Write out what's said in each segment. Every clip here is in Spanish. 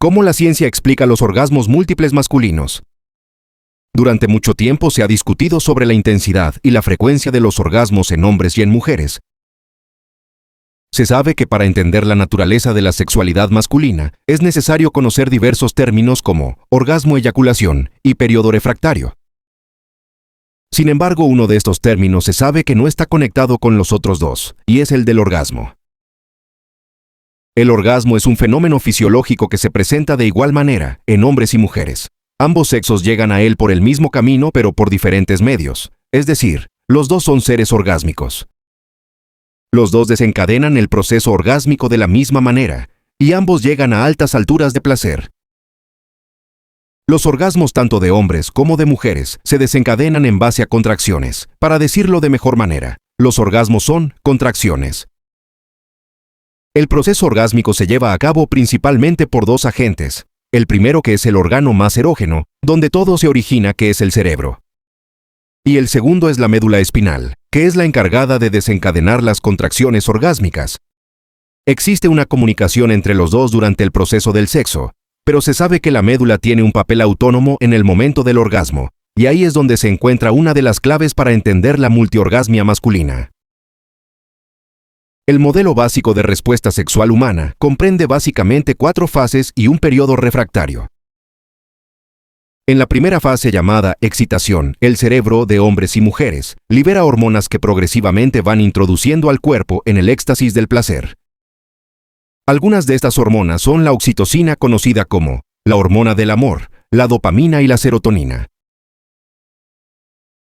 ¿Cómo la ciencia explica los orgasmos múltiples masculinos? Durante mucho tiempo se ha discutido sobre la intensidad y la frecuencia de los orgasmos en hombres y en mujeres. Se sabe que para entender la naturaleza de la sexualidad masculina es necesario conocer diversos términos como orgasmo-eyaculación y periodo refractario. Sin embargo, uno de estos términos se sabe que no está conectado con los otros dos, y es el del orgasmo. El orgasmo es un fenómeno fisiológico que se presenta de igual manera en hombres y mujeres. Ambos sexos llegan a él por el mismo camino pero por diferentes medios, es decir, los dos son seres orgásmicos. Los dos desencadenan el proceso orgásmico de la misma manera, y ambos llegan a altas alturas de placer. Los orgasmos tanto de hombres como de mujeres se desencadenan en base a contracciones. Para decirlo de mejor manera, los orgasmos son contracciones. El proceso orgásmico se lleva a cabo principalmente por dos agentes. El primero, que es el órgano más erógeno, donde todo se origina, que es el cerebro. Y el segundo es la médula espinal, que es la encargada de desencadenar las contracciones orgásmicas. Existe una comunicación entre los dos durante el proceso del sexo, pero se sabe que la médula tiene un papel autónomo en el momento del orgasmo, y ahí es donde se encuentra una de las claves para entender la multiorgasmia masculina. El modelo básico de respuesta sexual humana comprende básicamente 4 fases y un periodo refractario. En la primera fase, llamada excitación, el cerebro de hombres y mujeres libera hormonas que progresivamente van introduciendo al cuerpo en el éxtasis del placer. Algunas de estas hormonas son la oxitocina, conocida como la hormona del amor, la dopamina y la serotonina.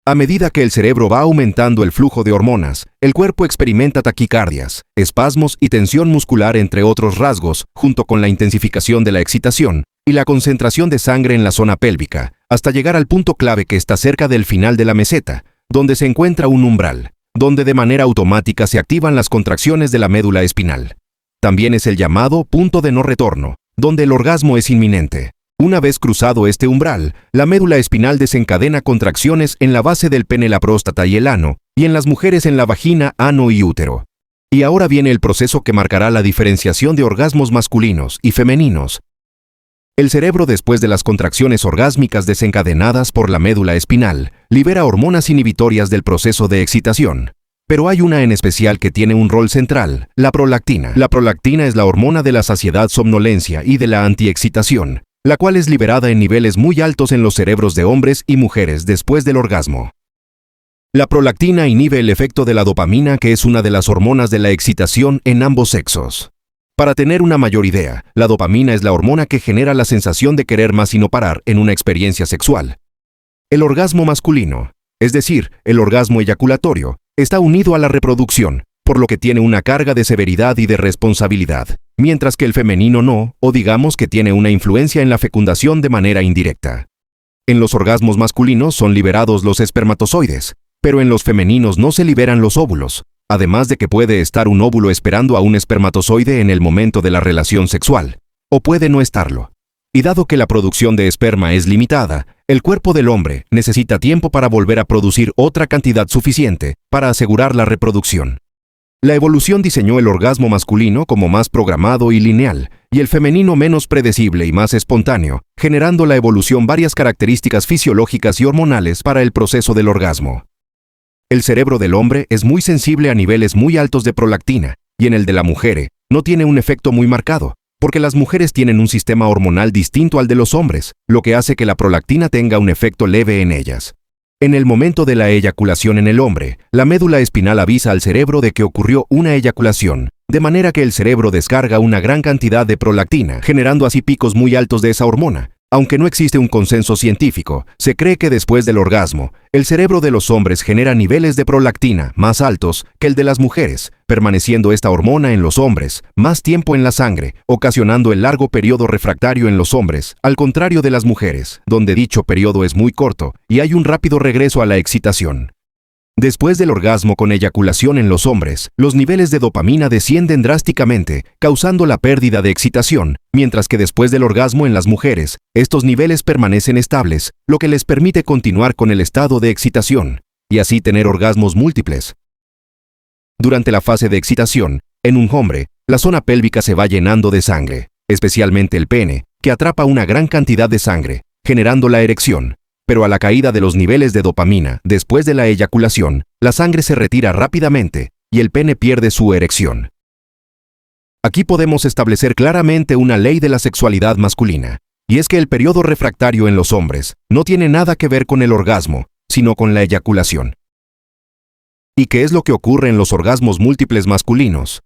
A medida que el cerebro va aumentando el flujo de hormonas, el cuerpo experimenta taquicardias, espasmos y tensión muscular, entre otros rasgos, junto con la intensificación de la excitación y la concentración de sangre en la zona pélvica, hasta llegar al punto clave que está cerca del final de la meseta, donde se encuentra un umbral, donde de manera automática se activan las contracciones de la médula espinal. También es el llamado punto de no retorno, donde el orgasmo es inminente. Una vez cruzado este umbral, la médula espinal desencadena contracciones en la base del pene, la próstata y el ano, y en las mujeres en la vagina, ano y útero. Y ahora viene el proceso que marcará la diferenciación de orgasmos masculinos y femeninos. El cerebro, después de las contracciones orgásmicas desencadenadas por la médula espinal, libera hormonas inhibitorias del proceso de excitación. Pero hay una en especial que tiene un rol central, la prolactina. La prolactina es la hormona de la saciedad, somnolencia y de la antiexcitación, la cual es liberada en niveles muy altos en los cerebros de hombres y mujeres después del orgasmo. La prolactina inhibe el efecto de la dopamina, que es una de las hormonas de la excitación en ambos sexos. Para tener una mayor idea, la dopamina es la hormona que genera la sensación de querer más y no parar en una experiencia sexual. El orgasmo masculino, es decir, el orgasmo eyaculatorio, está unido a la reproducción, por lo que tiene una carga de severidad y de responsabilidad, mientras que el femenino no, o digamos que tiene una influencia en la fecundación de manera indirecta. En los orgasmos masculinos son liberados los espermatozoides, pero en los femeninos no se liberan los óvulos, además de que puede estar un óvulo esperando a un espermatozoide en el momento de la relación sexual, o puede no estarlo. Y dado que la producción de esperma es limitada, el cuerpo del hombre necesita tiempo para volver a producir otra cantidad suficiente para asegurar la reproducción. La evolución diseñó el orgasmo masculino como más programado y lineal, y el femenino menos predecible y más espontáneo, generando la evolución varias características fisiológicas y hormonales para el proceso del orgasmo. El cerebro del hombre es muy sensible a niveles muy altos de prolactina, y en el de la mujer no tiene un efecto muy marcado, porque las mujeres tienen un sistema hormonal distinto al de los hombres, lo que hace que la prolactina tenga un efecto leve en ellas. En el momento de la eyaculación en el hombre, la médula espinal avisa al cerebro de que ocurrió una eyaculación, de manera que el cerebro descarga una gran cantidad de prolactina, generando así picos muy altos de esa hormona. Aunque no existe un consenso científico, se cree que después del orgasmo, el cerebro de los hombres genera niveles de prolactina más altos que el de las mujeres, permaneciendo esta hormona en los hombres más tiempo en la sangre, ocasionando el largo periodo refractario en los hombres, al contrario de las mujeres, donde dicho periodo es muy corto y hay un rápido regreso a la excitación. Después del orgasmo con eyaculación en los hombres, los niveles de dopamina descienden drásticamente, causando la pérdida de excitación, mientras que después del orgasmo en las mujeres, estos niveles permanecen estables, lo que les permite continuar con el estado de excitación, y así tener orgasmos múltiples. Durante la fase de excitación, en un hombre, la zona pélvica se va llenando de sangre, especialmente el pene, que atrapa una gran cantidad de sangre, generando la erección. Pero a la caída de los niveles de dopamina, después de la eyaculación, la sangre se retira rápidamente y el pene pierde su erección. Aquí podemos establecer claramente una ley de la sexualidad masculina, y es que el periodo refractario en los hombres no tiene nada que ver con el orgasmo, sino con la eyaculación. ¿Y qué es lo que ocurre en los orgasmos múltiples masculinos?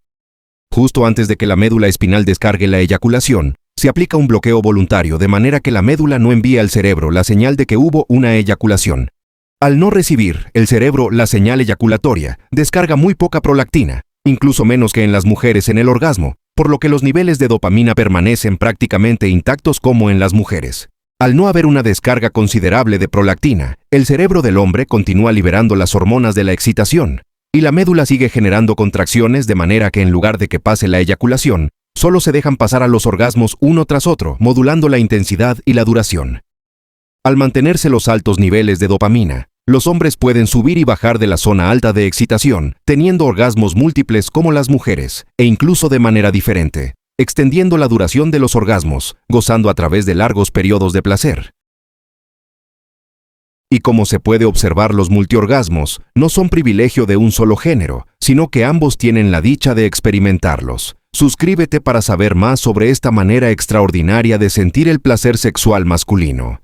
Justo antes de que la médula espinal descargue la eyaculación, se aplica un bloqueo voluntario de manera que la médula no envía al cerebro la señal de que hubo una eyaculación. Al no recibir el cerebro la señal eyaculatoria, descarga muy poca prolactina, incluso menos que en las mujeres en el orgasmo, por lo que los niveles de dopamina permanecen prácticamente intactos como en las mujeres. Al no haber una descarga considerable de prolactina, el cerebro del hombre continúa liberando las hormonas de la excitación, y la médula sigue generando contracciones de manera que en lugar de que pase la eyaculación, solo se dejan pasar a los orgasmos uno tras otro, modulando la intensidad y la duración. Al mantenerse los altos niveles de dopamina, los hombres pueden subir y bajar de la zona alta de excitación, teniendo orgasmos múltiples como las mujeres, e incluso de manera diferente, extendiendo la duración de los orgasmos, gozando a través de largos periodos de placer. Y como se puede observar, los multiorgasmos no son privilegio de un solo género, sino que ambos tienen la dicha de experimentarlos. Suscríbete para saber más sobre esta manera extraordinaria de sentir el placer sexual masculino.